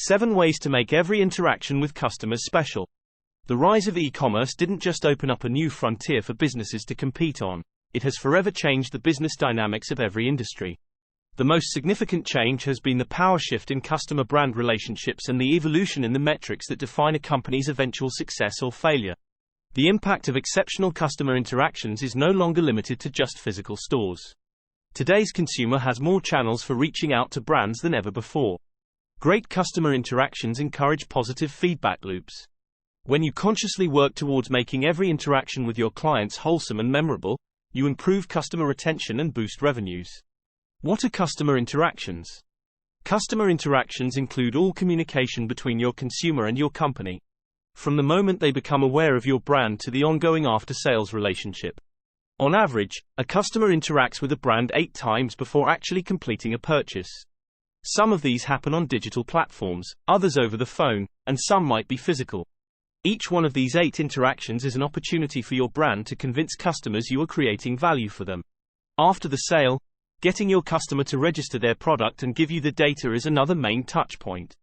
7 ways to make every interaction with customers special. The rise of e-commerce didn't just open up a new frontier for businesses to compete on, it has forever changed the business dynamics of every industry. The most significant change has been the power shift in customer-brand relationships and the evolution in the metrics that define a company's eventual success or failure. The impact of exceptional customer interactions is no longer limited to just physical stores. Today's consumer has more channels for reaching out to brands than ever before. Great customer interactions encourage positive feedback loops. When you consciously work towards making every interaction with your clients wholesome and memorable, you improve customer retention and boost revenues. What are customer interactions? Customer interactions include all communication between your consumer and your company, from the moment they become aware of your brand to the ongoing after-sales relationship. On average, a customer interacts with a brand 8 times before actually completing a purchase. Some of these happen on digital platforms, others over the phone, and some might be physical. Each one of these 8 interactions is an opportunity for your brand to convince customers you are creating value for them. After the sale, getting your customer to register their product and give you the data is another main touch point.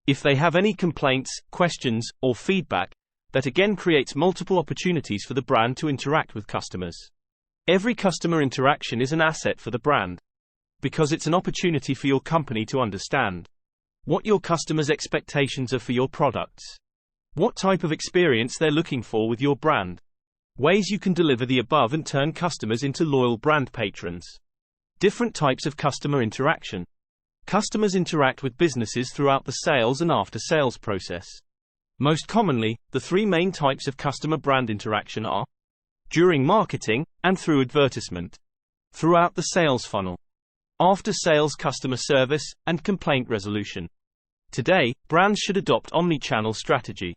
If they have any complaints, questions, or feedback, that again creates multiple opportunities for the brand to interact with customers. Every customer interaction is an asset for the brand, because it's an opportunity for your company to understand what your customers' expectations are for your products, what type of experience they're looking for with your brand, ways you can deliver the above and turn customers into loyal brand patrons. Different types of customer interaction. Customers interact with businesses throughout the sales and after-sales process. Most commonly, the 3 main types of customer brand interaction are during marketing and through advertisement, throughout the sales funnel, after-sales customer service, and complaint resolution. Today, brands should adopt omni-channel strategy.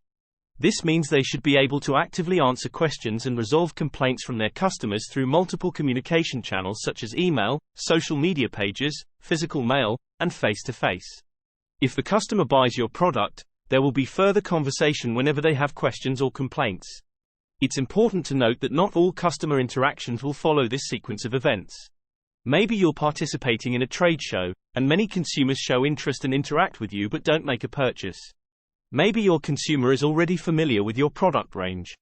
This means they should be able to actively answer questions and resolve complaints from their customers through multiple communication channels such as email, social media pages, physical mail, and face-to-face. If the customer buys your product, there will be further conversation whenever they have questions or complaints. It's important to note that not all customer interactions will follow this sequence of events. Maybe you're participating in a trade show, and many consumers show interest and interact with you but don't make a purchase. Maybe your consumer is already familiar with your product range.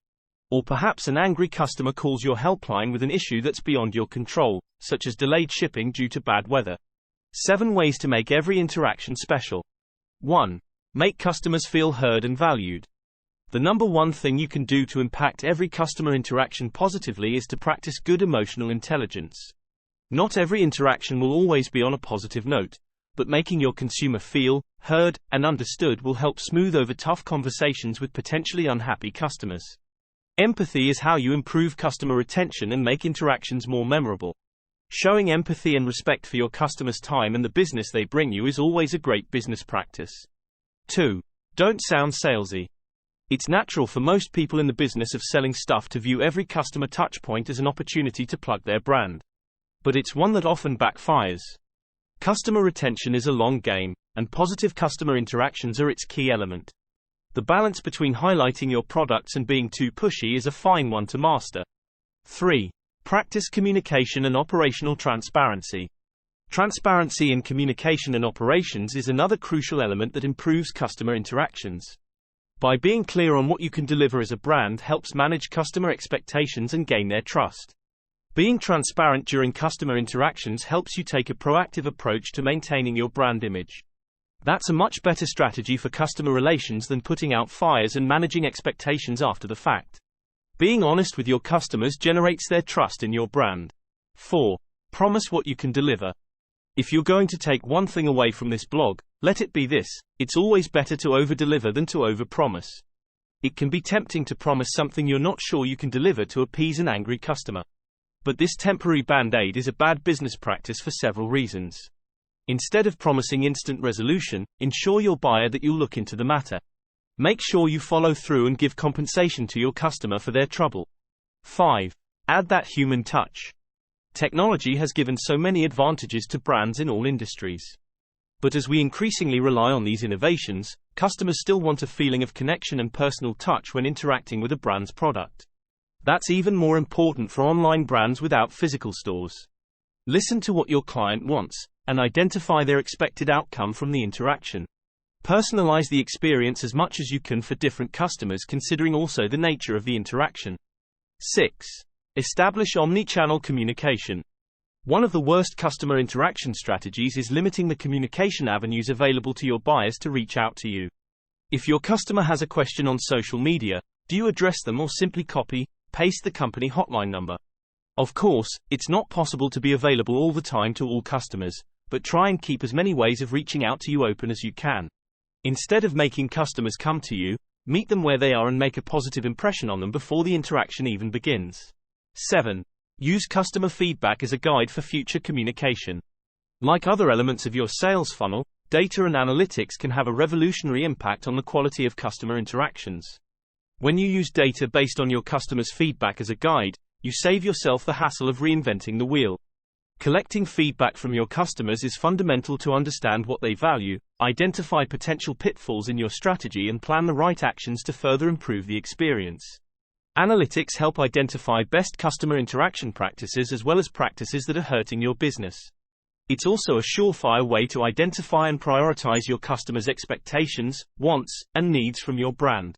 Or perhaps an angry customer calls your helpline with an issue that's beyond your control, such as delayed shipping due to bad weather. 7 ways to make every interaction special. 1. Make customers feel heard and valued. The number one thing you can do to impact every customer interaction positively is to practice good emotional intelligence. Not every interaction will always be on a positive note, but making your consumer feel heard and understood will help smooth over tough conversations with potentially unhappy customers. Empathy is how you improve customer retention and make interactions more memorable. Showing empathy and respect for your customers' time and the business they bring you is always a great business practice. 2. Don't sound salesy. It's natural for most people in the business of selling stuff to view every customer touchpoint as an opportunity to plug their brand. But it's one that often backfires. Customer retention is a long game, and positive customer interactions are its key element. The balance between highlighting your products and being too pushy is a fine one to master. 3. Practice communication and operational transparency. Transparency in communication and operations is another crucial element that improves customer interactions. By being clear on what you can deliver as a brand helps manage customer expectations and gain their trust. Being transparent during customer interactions helps you take a proactive approach to maintaining your brand image. That's a much better strategy for customer relations than putting out fires and managing expectations after the fact. Being honest with your customers generates their trust in your brand. 4. Promise what you can deliver. If you're going to take one thing away from this blog, let it be this: it's always better to over-deliver than to over-promise. It can be tempting to promise something you're not sure you can deliver to appease an angry customer. But this temporary band-aid is a bad business practice for several reasons. Instead of promising instant resolution, ensure your buyer that you'll look into the matter. Make sure you follow through and give compensation to your customer for their trouble. 5. Add that human touch. Technology has given so many advantages to brands in all industries. But as we increasingly rely on these innovations, customers still want a feeling of connection and personal touch when interacting with a brand's product. That's even more important for online brands without physical stores. Listen to what your client wants, and identify their expected outcome from the interaction. Personalize the experience as much as you can for different customers, considering also the nature of the interaction. 6. Establish omni-channel communication. One of the worst customer interaction strategies is limiting the communication avenues available to your buyers to reach out to you. If your customer has a question on social media, do you address them or simply copy, paste the company hotline number? Of course, it's not possible to be available all the time to all customers, but try and keep as many ways of reaching out to you open as you can. Instead of making customers come to you, meet them where they are and make a positive impression on them before the interaction even begins. 7. Use customer feedback as a guide for future communication. Like other elements of your sales funnel, data and analytics can have a revolutionary impact on the quality of customer interactions. When you use data based on your customers' feedback as a guide, you save yourself the hassle of reinventing the wheel. Collecting feedback from your customers is fundamental to understand what they value, identify potential pitfalls in your strategy, and plan the right actions to further improve the experience. Analytics help identify best customer interaction practices as well as practices that are hurting your business. It's also a surefire way to identify and prioritize your customers' expectations, wants, and needs from your brand.